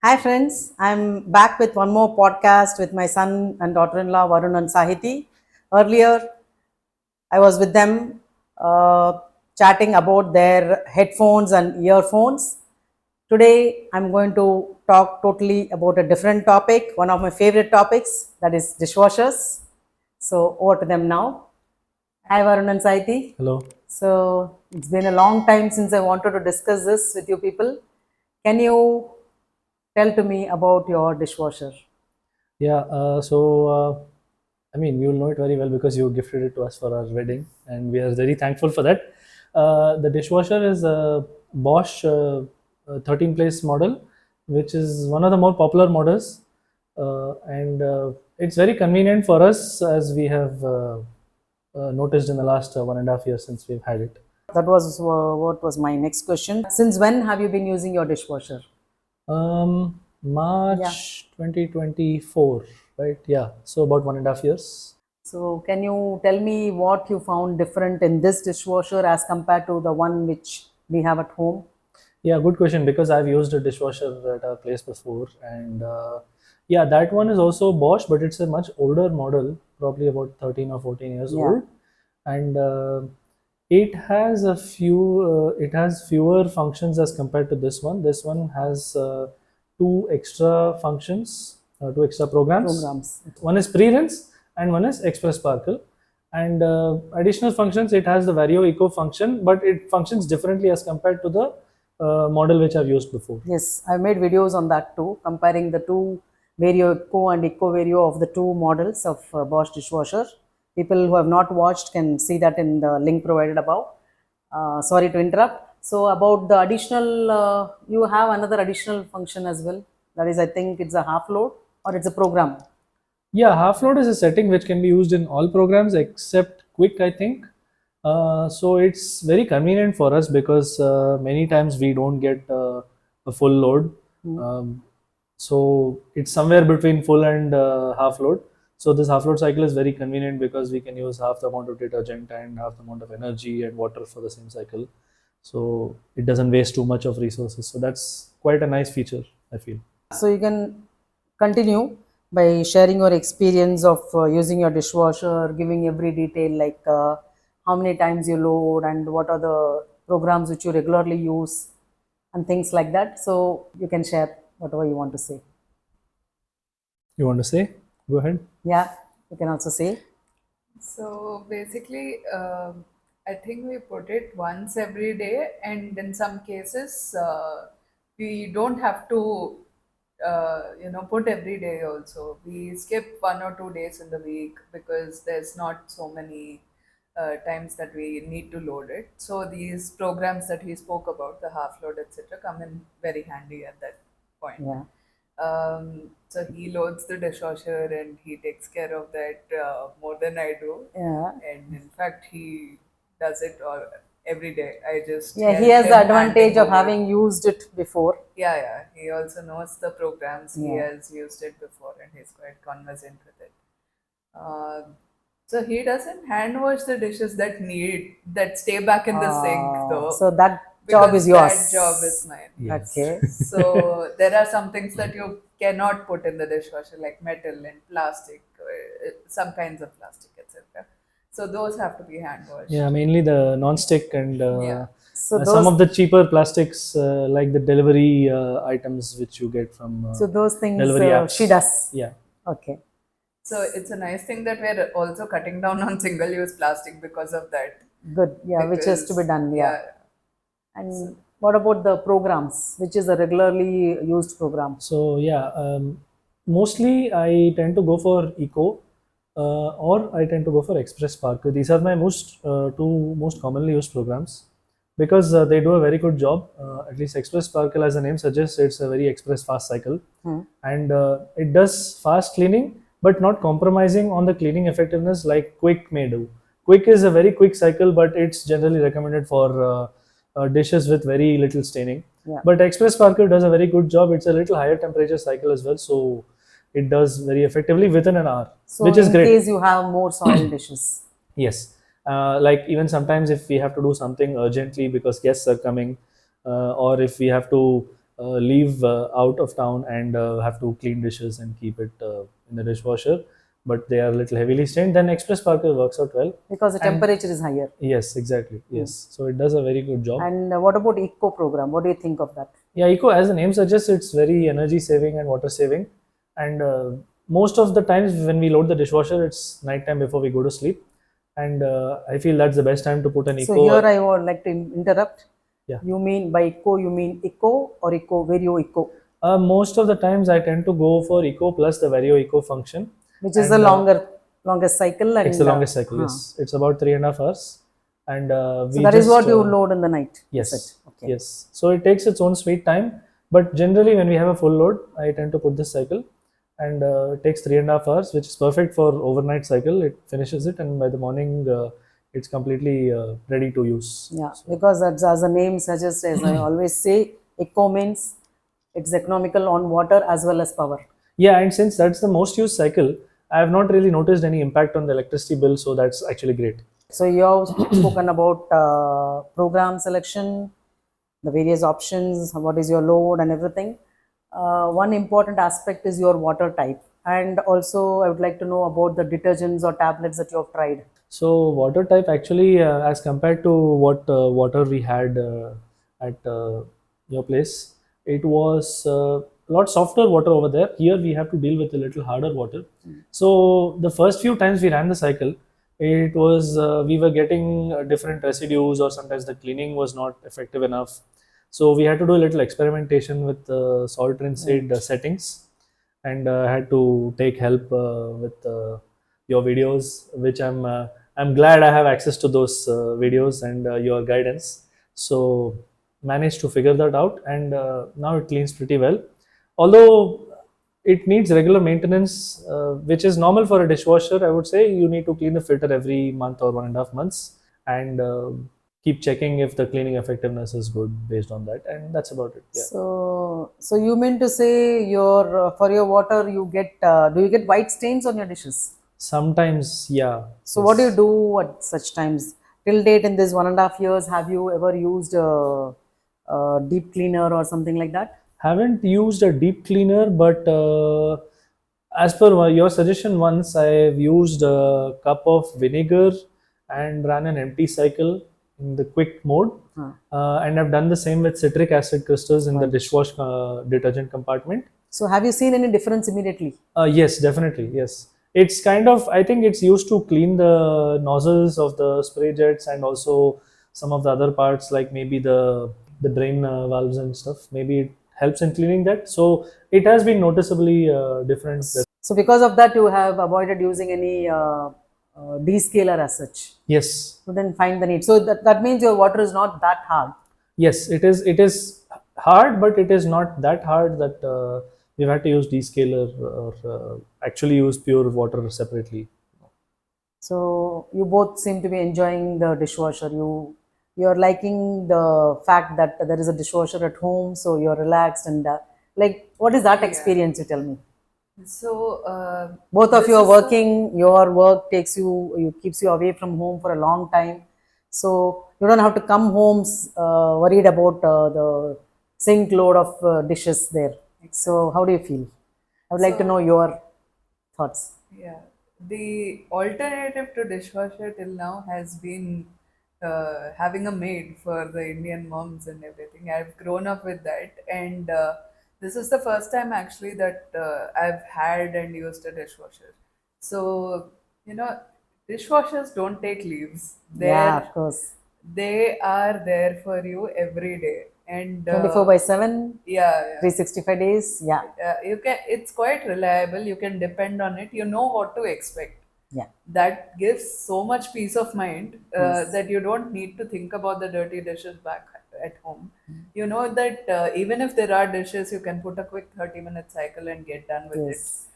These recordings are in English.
Hi friends, I'm back with one more podcast with my son and daughter-in-law Varun and Sahiti. Earlier, I was with them chatting about their headphones and earphones. Today, I'm going to talk totally about a different topic, one of my favorite topics, that is dishwashers. So, over to them now. Hi Varun and Sahiti. Hello. So, it's been a long time since I wanted to discuss this with you people. Can you tell to me about your dishwasher? Yeah, I mean, you'll know it very well because you gifted it to us for our wedding, and we are very thankful for that. The dishwasher is a Bosch 13 place model, which is one of the more popular models, and it's very convenient for us as we have noticed in the last 1.5 years since we've had it. That was what was my next question. Since when have you been using your dishwasher? Yeah. March 2024, right? Yeah, so about 1.5 years. So, can you tell me what you found different in this dishwasher as compared to the one which we have at home? Yeah, good question because I've used a dishwasher at our place before, and yeah, that one is also Bosch, but it's a much older model, probably about 13 or 14 years Yeah. old, and it has fewer functions as compared to this one. This one has two extra functions, two extra programs. Programs. One is pre-rinse and one is express sparkle. And additional functions, it has the Vario Eco function, but it functions differently as compared to the model which I've used before. Yes, I made videos on that too, comparing the two Vario Eco and Eco Vario of the two models of Bosch dishwasher. People who have not watched can see that in the link provided above. Sorry to interrupt. So about the additional, you have another additional function as well. That is, I think it's a half load or it's a program. Yeah, half load is a setting which can be used in all programs except Quick, I think. So it's very convenient for us because many times we don't get a full load. Um, so it's somewhere between full and half load. So this half load cycle is very convenient because we can use half the amount of detergent and half the amount of energy and water for the same cycle. So it doesn't waste too much of resources. So that's quite a nice feature, I feel. So you can continue by sharing your experience of using your dishwasher, giving every detail like how many times you load and what are the programs which you regularly use and things like that. So you can share whatever you want to say. You want to say? Go ahead. Yeah, you can also say. So basically, I think we put it once every day, and in some cases, we don't have to, put every day also. We skip 1 or 2 days in the week because there's not so many times that we need to load it. So these programs that he spoke about, the half load, etc., come in very handy at that point. Yeah. So he loads the dishwasher and he takes care of that more than I do. Yeah. And in fact, he does it all every day. I just Yeah, he help has the him advantage handing of over. having used it before. Yeah. He also knows the programs. He Yeah. has used it before, and he's quite conversant with it. Uh, so he doesn't hand wash the dishes that stay back in the sink though. So that job Because is yours. that job is mine. Yes. Okay. So there are some things that you cannot put in the dishwasher, like metal and plastic, some kinds of plastic, etc. So those have to be hand washed. Yeah, mainly the non-stick and Yeah. So some those of the cheaper plastics like the delivery items which you get from so those things delivery apps. she does. Yeah. Okay. So it's a nice thing that we're also cutting down on single-use plastic because of that. Good. Yeah, which has to be Because- done. Yeah. And what about the programs, which is a regularly used program? So yeah, mostly I tend to go for Eco or I tend to go for Express Sparkle. These are my two most commonly used programs because they do a very good job. At least Express Sparkle, as the name suggests, it's a very express fast cycle, and it does fast cleaning, but not compromising on the cleaning effectiveness like Quick may do. Quick is a very quick cycle, but it's generally recommended for dishes with very little staining. Yeah. But Express Sparkle does a very good job. It's a little higher temperature cycle as well, so it does very effectively within an hour, So which is in great. case you have more soil dishes. Yes. Like even sometimes if we have to do something urgently because guests are coming, or if we have to leave out of town and have to clean dishes and keep it in the dishwasher, but they are a little heavily stained, then express sparkle works out well. Because the And temperature is higher. yes, exactly. Yes. So it does a very good job. And what about eco program? What do you think of that? Yeah, eco, as the name suggests, it's very energy saving and water saving. And most of the times when we load the dishwasher, it's nighttime before we go to sleep. And I feel that's the best time to put an So eco. here I would like to interrupt. Yeah. You mean by eco, you mean eco or eco, Vario eco? Most of the times I tend to go for eco plus the Vario eco function. Which is the longest cycle. And It's the longest cycle, yes. It's about 3.5 hours. And so that is what you load in the night. Yes. Okay. Yes. So it takes its own sweet time. But generally, when we have a full load, I tend to put this cycle. And it takes 3.5 hours, which is perfect for overnight cycle. It finishes it, and by the morning, it's completely ready to use. Yeah, because that's, as the name suggests, as I always say, eco means it's economical on water as well as power. Yeah, and since that's the most used cycle, I have not really noticed any impact on the electricity bill, so that's actually great. So you have spoken about program selection, the various options, what is your load and everything. One important aspect is your water type. And also I would like to know about the detergents or tablets that you have tried. So water type actually, as compared to what water we had at your place, it was a lot softer water over there. Here we have to deal with a little harder water. So the first few times we ran the cycle, it was we were getting different residues, or sometimes the cleaning was not effective enough. So we had to do a little experimentation with salt rinsed settings, and had to take help with your videos, which I'm glad I have access to those videos and your guidance. So managed to figure that out, and now it cleans pretty well. Although it needs regular maintenance, which is normal for a dishwasher. I would say you need to clean the filter every month or 1.5 months, and keep checking if the cleaning effectiveness is good based on that, and that's about it. Yeah. So you mean to say your for your water you get do you get white stains on your dishes? Sometimes, yeah. So what do you do at such times? Till date in this 1.5 years, have you ever used a deep cleaner or something like that? Haven't used a deep cleaner, but as per your suggestion, once I've used a cup of vinegar and ran an empty cycle in the quick mode. And I've done the same with citric acid crystals in the dishwash detergent compartment. So have you seen any difference immediately? Yes, definitely. Yes. It's kind of, I think it's used to clean the nozzles of the spray jets, and also some of the other parts, like maybe the drain valves and stuff. Maybe it helps in cleaning that. So it has been noticeably different. So because of that, you have avoided using any descaler as such. Yes. So then find the need. So that means your water is not that hard. Yes, it is. It is hard, but it is not that hard that we've had to use descaler or actually use pure water separately. So you both seem to be enjoying the dishwasher. You're liking the fact that there is a dishwasher at home, so you're relaxed and like what is that experience? You tell me. So Both of this you are is working. Your work keeps you away from home for a long time, so you don't have to come home worried about the sink load of dishes there. So how do you feel? I would like to know your thoughts. Yeah, the alternative to dishwasher till now has been having a maid for the Indian moms and everything. I've grown up with that, and this is the first time actually that I've had and used a dishwasher. So, dishwashers don't take leaves. Yeah, of course. They are there for you every day, and 24/7, yeah, 365 days. Yeah, you can. It's quite reliable. You can depend on it. You know what to expect. yeah. That gives so much peace of mind that you don't need to think about the dirty dishes back at home. You know that even if there are dishes, you can put a quick 30-minute cycle and get done with it. Yes.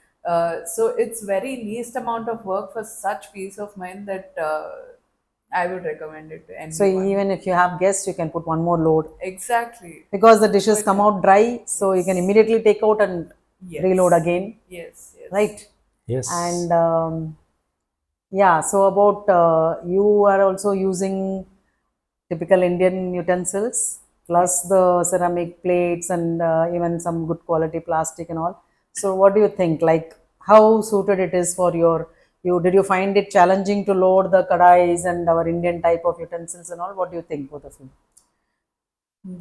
So it's very least amount of work for such peace of mind that I would recommend it to So anyone. even if you have guests, you can put one more load Exactly. because the dishes come out dry, so you can immediately take out and Yes. reload again, Yes. Yes. right? Yes. And yeah, so about you are also using typical Indian utensils. plus the ceramic plates and even some good quality plastic and all. So what do you think? Like how suited it is for you? Did you find it challenging to load the kadais and our Indian type of utensils and all? What do you think, both of you?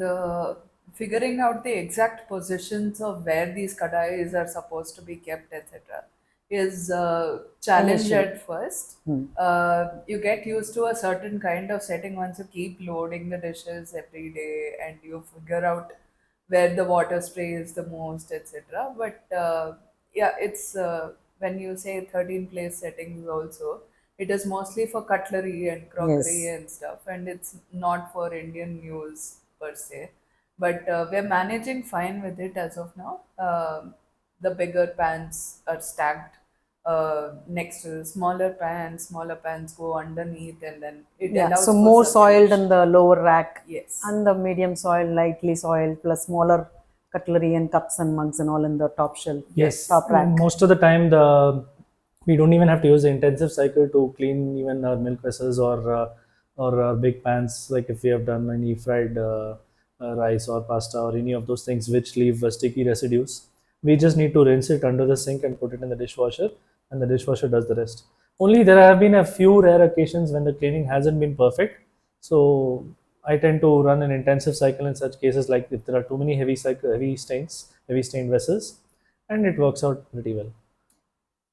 The figuring out the exact positions of where these kadais are supposed to be kept, etc., is a challenge Initial. at first. You get used to a certain kind of setting once you keep loading the dishes every day, and you figure out where the water spray is the most, etc. But yeah, it's when you say 13 place settings also, it is mostly for cutlery and crockery Yes. and stuff, and it's not for Indian use per se. But we're managing fine with it as of now. The bigger pans are stacked next to the smaller pans. Smaller pans go underneath, and then it Yeah, so allows for more soiled circulation. in the lower rack Yes. and the medium soil, lightly soiled, plus smaller cutlery and cups and mugs and all in the top shelf, Yes, top rack. most of the time we don't even have to use the intensive cycle to clean even our milk vessels or our big pans. Like if we have done any fried rice or pasta or any of those things which leave sticky residues, we just need to rinse it under the sink and put it in the dishwasher, and the dishwasher does the rest. Only there have been a few rare occasions when the cleaning hasn't been perfect, so I tend to run an intensive cycle in such cases, like if there are too many heavy stained vessels, and it works out pretty well.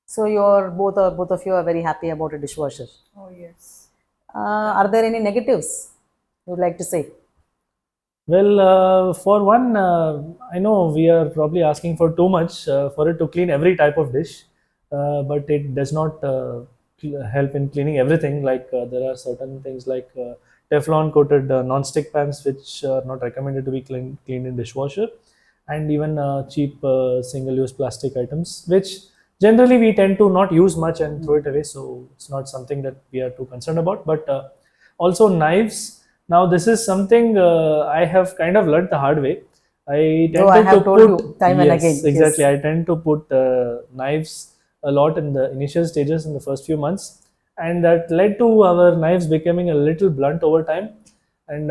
So you're both of you are very happy about a dishwasher. Oh, yes. Are there any negatives you would like to say? Well, for one, I know we are probably asking for too much for it to clean every type of dish, but it does not help in cleaning everything. Like there are certain things like Teflon coated non-stick pans which are not recommended to be cleaned in dishwasher, and even cheap single-use plastic items which generally we tend to not use much and throw it away. So it's not something that we are too concerned about. But also knives. Now this is something I have kind of learned the hard way. I Though tend I to have told put you time and yes, again. exactly. Yes. I tend to put knives a lot in the initial stages in the first few months, and that led to our knives becoming a little blunt over time. And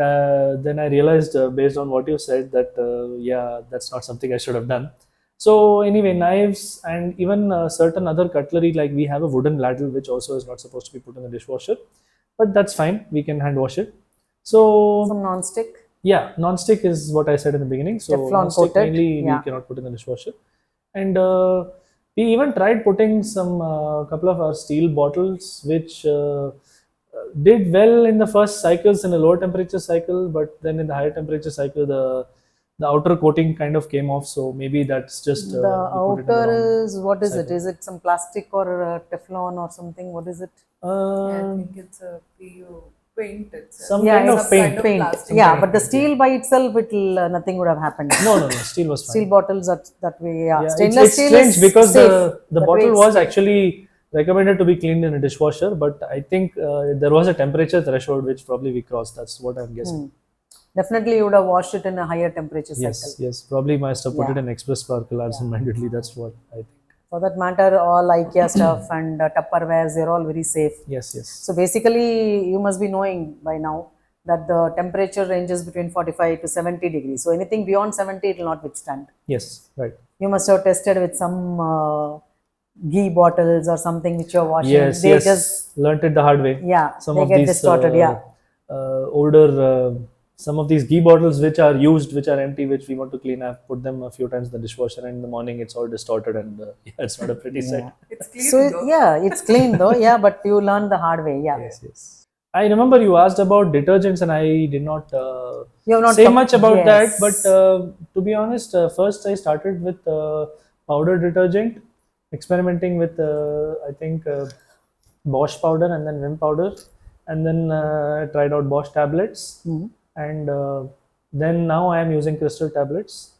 then I realized, based on what you said, that yeah, that's not something I should have done. So anyway, knives and even certain other cutlery, like we have a wooden ladle which also is not supposed to be put in the dishwasher, but that's fine. We can hand wash it. So Some non-stick, yeah, non-stick is what I said in the beginning. So Teflon non-stick coated. mainly we Yeah. cannot put in the dishwasher, and we even tried putting some couple of our steel bottles, which did well in the first cycles in a lower temperature cycle, but then in the higher temperature cycle, the outer coating kind of came off. So maybe that's just The we put it in the wrong outer is, what is it? cycle. Is it some plastic or Teflon or something? What is it? Yeah, I Uh, think it's a PU paint itself. some Yeah, kind of Some it's kind paint. of paint. plastic Yeah, Kind paint. of but the paint. Yeah. steel by itself, it'll nothing would have happened. No, steel was Steel fine. bottles that way. Yeah, Yeah, stainless it's steel strange is because safe. the That way bottle it's was safe. actually recommended to be cleaned in a dishwasher, but I think there was a temperature threshold which probably we crossed. That's what I'm guessing. Definitely, you would have washed it in a higher temperature cycle. Yes, probably must have put it Yeah. in express sparkle absent-mindedly. That's what I think. For that matter, all IKEA stuff and Tupperwares, they're all very safe. Yes. So basically, you must be knowing by now that the temperature ranges between 45 to 70 degrees. So anything beyond 70, it will not withstand. Yes, right. You must have tested with some ghee bottles or something which you're washing. Yes, They just, learnt it the hard way. yeah, Some they of get these distorted. Yeah. older, some of these ghee bottles which are used, which are empty, which we want to clean, I've put them a few times in the dishwasher, and in the morning it's all distorted, and yeah, it's not a pretty Yeah. sight. It's So clean though. yeah, it's clean though. Yeah, but you learn the hard way. Yeah. Yes. I remember you asked about detergents, and I did not You have not say much about that. But yes. to be honest, first I started with powder detergent, experimenting with I think Bosch powder and then Vim powder, and then I tried out Bosch tablets, and then now I am using crystal tablets.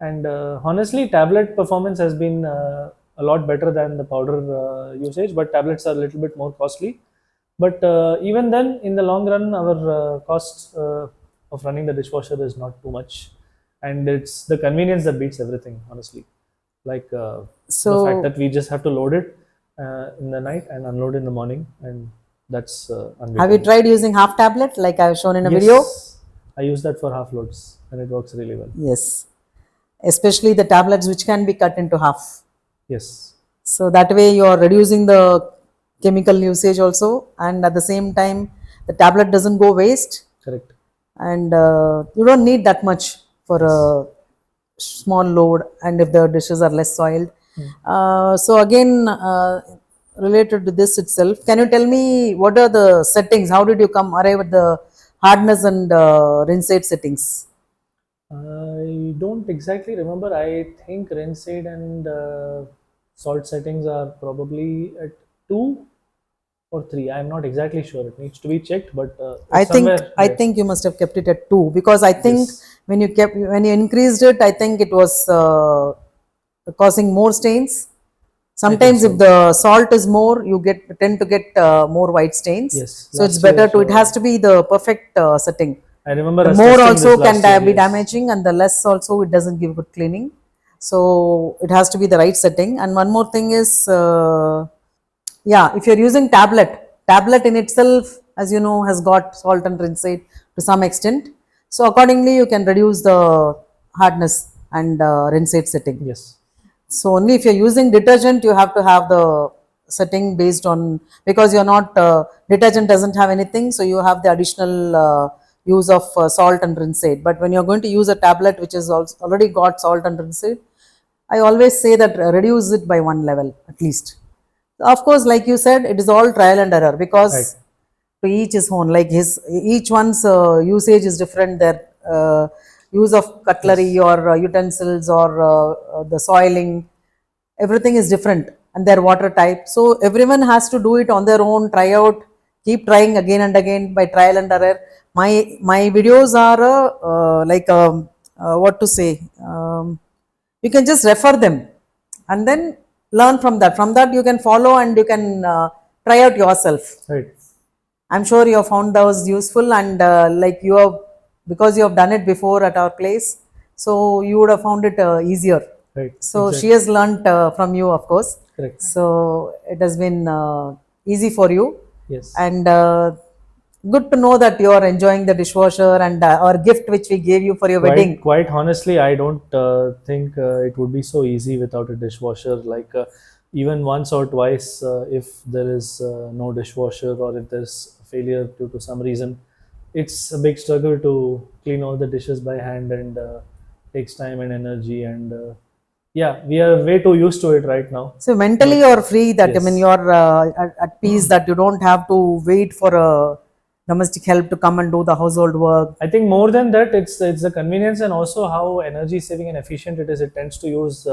And honestly, tablet performance has been a lot better than the powder usage, but tablets are a little bit more costly. But even then, in the long run, our cost of running the dishwasher is not too much, and it's the convenience that beats everything. Honestly, like the fact So that we just have to load it in the night and unload in the morning, and that's have you unbeatable. tried using half tablet like I've shown in a video? Yes, I use that for half loads and it works really well. Yes, especially the tablets which can be cut into half. Yes, So that way you are reducing the chemical usage also, and at the same time, the tablet doesn't go waste, correct. and you don't need that much for Yes. a small load, and if the dishes are less soiled. Hmm. So again, related to this itself, can you tell me what are the settings? How did you come arrive at the hardness and rinse rate settings? I don't exactly remember. I think rinse aid and salt settings are probably at 2 or 3. I'm not exactly sure. It needs to be checked, but I it's think somewhere I there. think you must have kept it at 2, because I think Yes, when you increased it, I think it was causing more stains. I think Sometimes if so. the salt is more, you tend to get more white stains. Yes, So it's last year better to, it has to be the perfect setting. I remember The us more testing this also can last year. be Yes, damaging, and the less also it doesn't give good cleaning. So it has to be the right setting. And one more thing is, yeah, if you're using tablet in itself, as you know, has got salt and rinsate to some extent. So accordingly you can reduce the hardness and rinsate setting. yes, So only if you're using detergent, you have to have the setting based on, because you're not detergent doesn't have anything, so you have the additional use of salt and rinsate. But when you're going to use a tablet which is also already got salt and rinsate, I always say that reduce it by one level at least. Of course, like you said, it is all trial and error, right. because to each his own. Like each one's usage is different. Their use of cutlery Yes, or utensils or the soiling, everything is different, and their water type. So everyone has to do it on their own. Try out, keep trying again and again by trial and error. My videos are like what to say. You can just refer them and then learn from that. From that, you can follow and you can try out yourself. right, I'm sure you have found those useful, and like you have, because you have done it before at our place, so you would have found it easier. right. So she Exactly. has learnt from you, of course. Correct. So it has been easy for you, Yes. and good to know that you are enjoying the dishwasher and our gift which we gave you for your Quite, wedding. quite honestly, I don't think it would be so easy without a dishwasher. Like even once or twice, if there is no dishwasher or if there's failure due to some reason, it's a big struggle to clean all the dishes by hand and takes time and energy. And yeah, we are way too used to it right now. So mentally But you are free, that I mean yes, you're at peace, that you don't have to wait for a domestic help to come and do the household work. I think more than that, it's the convenience and also how energy saving and efficient it is. It tends to use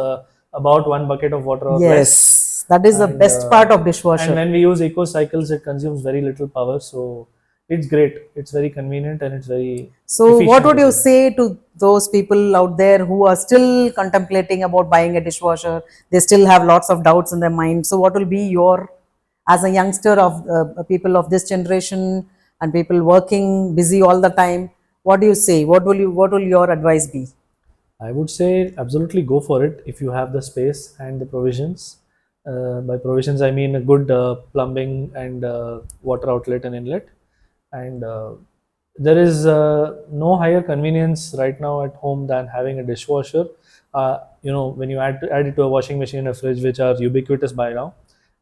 about one bucket of water or less, Yes, that is the and best part of dishwasher. when we use eco cycles, it consumes very little power. So it's great. It's very convenient and it's very So, what efficient would as you well. say to those people out there who are still contemplating about buying a dishwasher? They still have lots of doubts in their mind. So, what will be your, as a youngster of people of this generation and people working busy all the time? What do you say? What will your advice be? I would say absolutely go for it if you have the space and the provisions. By provisions, I mean a good plumbing and water outlet and inlet. And there is no higher convenience right now at home than having a dishwasher. When you add it to a washing machine and a fridge, which are ubiquitous by now,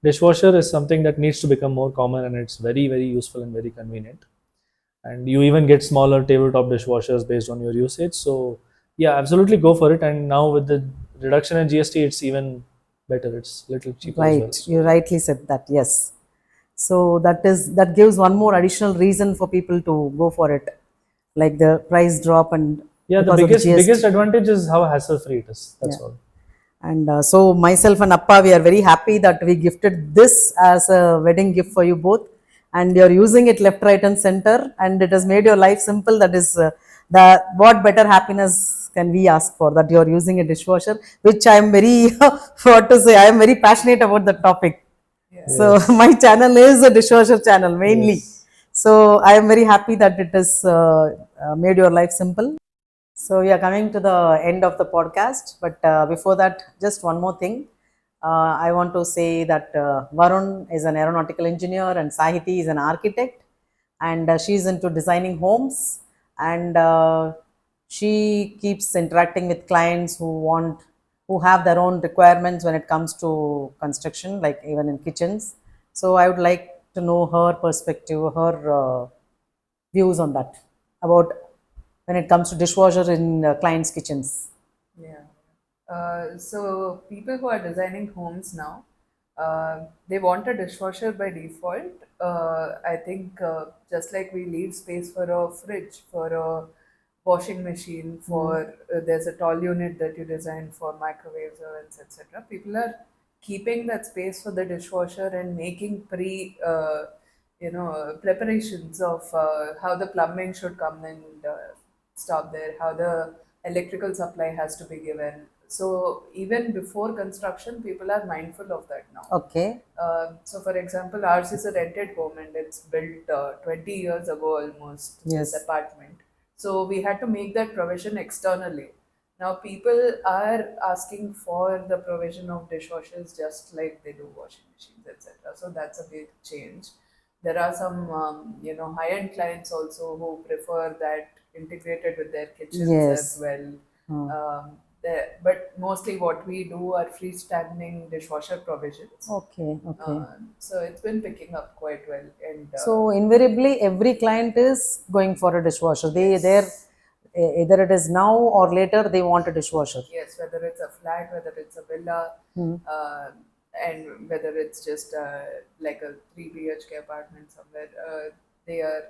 dishwasher is something that needs to become more common, and it's very, very useful and very convenient. And you even get smaller tabletop dishwashers based on your usage. So yeah, absolutely go for it. And now with the reduction in GST, it's even better. It's a little cheaper as well. Right, you rightly said that. Yes. So that gives one more additional reason for people to go for it, like the price drop and Yeah, the because of the biggest GST. advantage is how hassle free it is. Yeah. That's all. And so myself and Appa, we are very happy that we gifted this as a wedding gift for you both, and you're using it left, right, and center, and it has made your life simple. That is the what better happiness can we ask for? That you're using a dishwasher, which I am very what to say. I am very passionate about the topic. So Yes. my channel is a dishwasher channel mainly. Yes. So I am very happy that it has made your life simple. So we are coming to the end of the podcast, but before that, just one more thing. I want to say that Varun is an aeronautical engineer and Sahiti is an architect, and she's into designing homes. and she keeps interacting with clients who have their own requirements when it comes to construction, like even in kitchens. So I would like to know her perspective, her views on that, about when it comes to dishwasher in clients' kitchens. Yeah. So people who are designing homes now, they want a dishwasher by default. I think just like we leave space for a fridge, for a washing machine, for there's a tall unit that you design for microwaves, ovens, etc. People are keeping that space for the dishwasher and making preparations of how the plumbing should come and stop there, how the electrical supply has to be given. So even before construction, people are mindful of that now. Okay. So, for example, ours is a rented home and it's built 20 years ago almost, this Yes. apartment. So, we had to make that provision externally. Now, people are asking for the provision of dishwashers just like they do washing machines, etc. So, that's a big change. There are some, high-end clients also who prefer that integrated with their kitchens as Yes. well. But mostly what we do are freestanding dishwasher provisions. Okay. Okay. So it's been picking up quite well. And So invariably, every client is going for a dishwasher. They're yes, either it is now or later they want a dishwasher. yes, whether it's a flat, whether it's a villa, uh, and whether it's just like a 3 BHK apartment somewhere, they are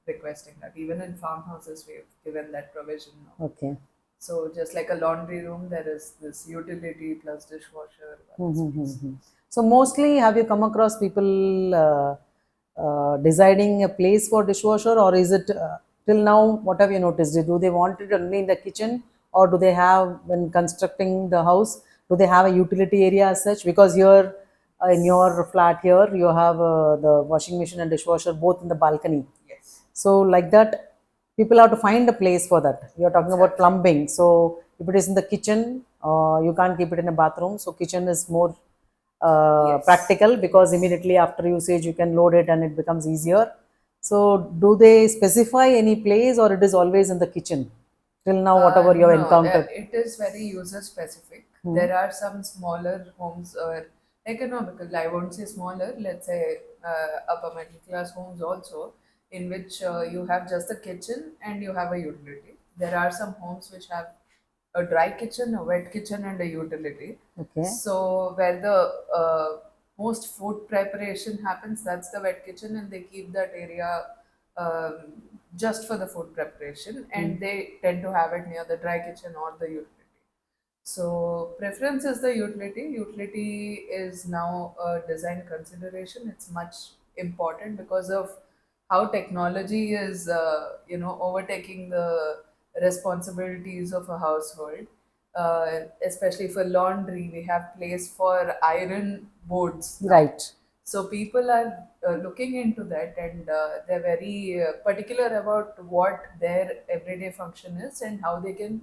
requesting that. Even in farmhouses, we've given that provision now. Okay. So just like a laundry room, there is this utility plus dishwasher. So mostly, have you come across people deciding a place for dishwasher, or is it till now? What have you noticed? Do they want it only in the kitchen, or do they have, when constructing the house, do they have a utility area as such? Because here in your flat here, you have the washing machine and dishwasher both in the balcony. Yes. So like that, people have to find a place for that. You're talking about plumbing. So if it is in the kitchen, you can't keep it in a bathroom. So kitchen is more Yes. practical, because immediately after usage you can load it and it becomes easier. So do they specify any place, or it is always in the kitchen? Till now, whatever you have No, encountered. it is very user specific. There are some smaller homes or economical, I won't say smaller, let's say upper middle class homes also, in which you have just the kitchen and you have a utility. There are some homes which have a dry kitchen, a wet kitchen, and a utility. Okay. So where the most food preparation happens, that's the wet kitchen, and they keep that area just for the food preparation, and they tend to have it near the dry kitchen or the utility. So preference is the utility. Utility is now a design consideration. It's much important because of how technology is, overtaking the responsibilities of a household. Especially for laundry, we have place for iron boards now. Right. So people are looking into that, and they're very particular about what their everyday function is and how they can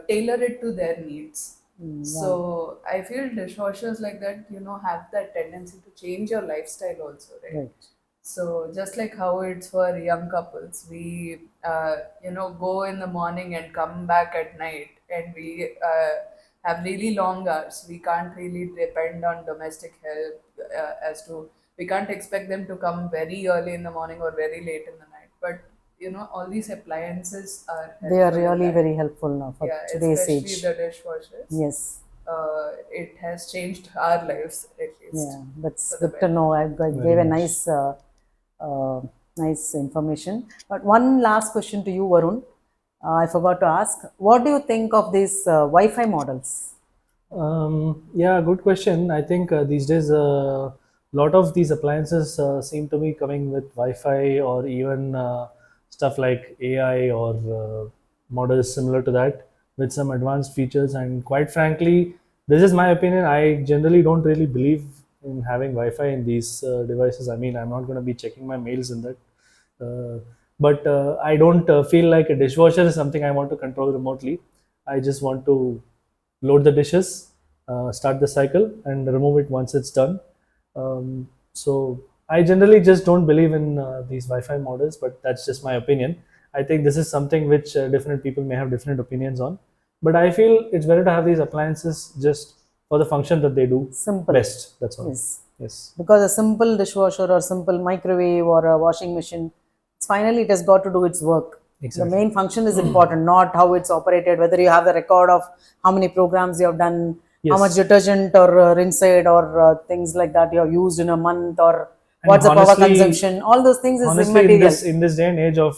tailor it to their needs. So I feel dishwashers like that, have that tendency to change your lifestyle also, right? Right. So just like how it's for young couples, we go in the morning and come back at night, and we have really long hours. We can't really depend on domestic help as to we can't expect them to come very early in the morning or very late in the night. But all these appliances are They are helpful in really that. very helpful now for Yeah, today's especially age. the dishwashers. Yes. It has changed our lives at least Yeah, that's for the good to better. know. I gave a much. uh, nice information. But one last question to you, Varun. I forgot to ask. What do you think of these Wi-Fi models? Yeah, good question. I think these days a lot of these appliances seem to be coming with Wi-Fi or even stuff like AI or models similar to that with some advanced features. And quite frankly, this is my opinion. I generally don't really believe in having Wi-Fi in these devices. I mean, I'm not going to be checking my mails in that. But I don't feel like a dishwasher is something I want to control remotely. I just want to load the dishes, start the cycle, and remove it once it's done. So I generally just don't believe in these Wi-Fi models, but that's just my opinion. I think this is something which different people may have different opinions on. But I feel it's better to have these appliances just for the function that they do Simple. best. That's all. Yes. Yes. Because a simple dishwasher or simple microwave or a washing machine, finally it has got to do its work. Exactly. The main function is important, not how it's operated, whether you have the record of how many programs you have done, how Yes. much detergent or rinse aid or things like that you have used in a month, or And what's the power honestly- consumption. All those things is Honestly, immaterial. in this day and age of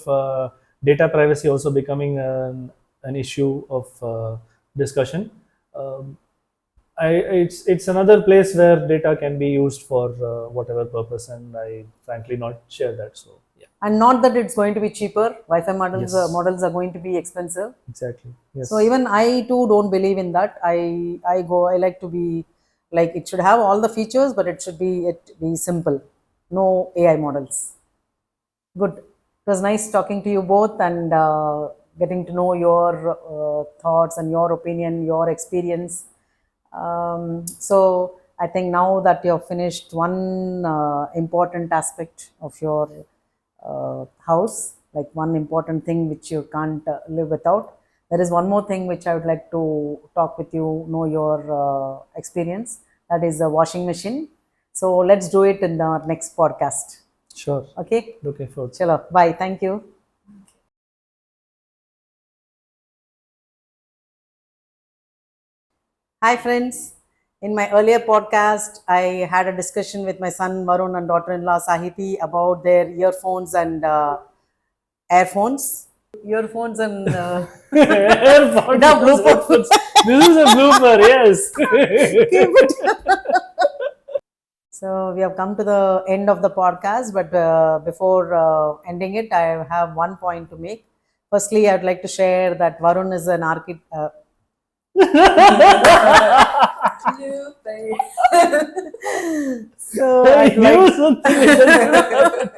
data privacy also becoming an issue of discussion, um, it's another place where data can be used for whatever purpose, and I frankly not share that. So yeah, And not that it's going to be cheaper. Wi-Fi models, Yes. models are going to be expensive. exactly. Yes. So even I too don't believe in that. I like to be like, it should have all the features, but it should be simple. No AI models. Good. It was nice talking to you both and getting to know your thoughts and your opinion, your experience. So I think now that you have finished one important aspect of your house, like one important thing which you can't live without, there is one more thing which I would like to talk with you, know your experience. That is a washing machine. So let's do it in the next podcast. Sure. Okay. Looking forward. Chalo. Bye. Thank you. Hi, friends. In my earlier podcast, I had a discussion with my son Varun and daughter in law Sahiti about their earphones and earphones. Earphones and. Airport. No, blooper. This is a blooper. Yes. Keep it. So, we have come to the end of the podcast, but before ending it, I have one point to make. Firstly, I'd like to share that Varun is an architect. So, I I'd knew like, something like that.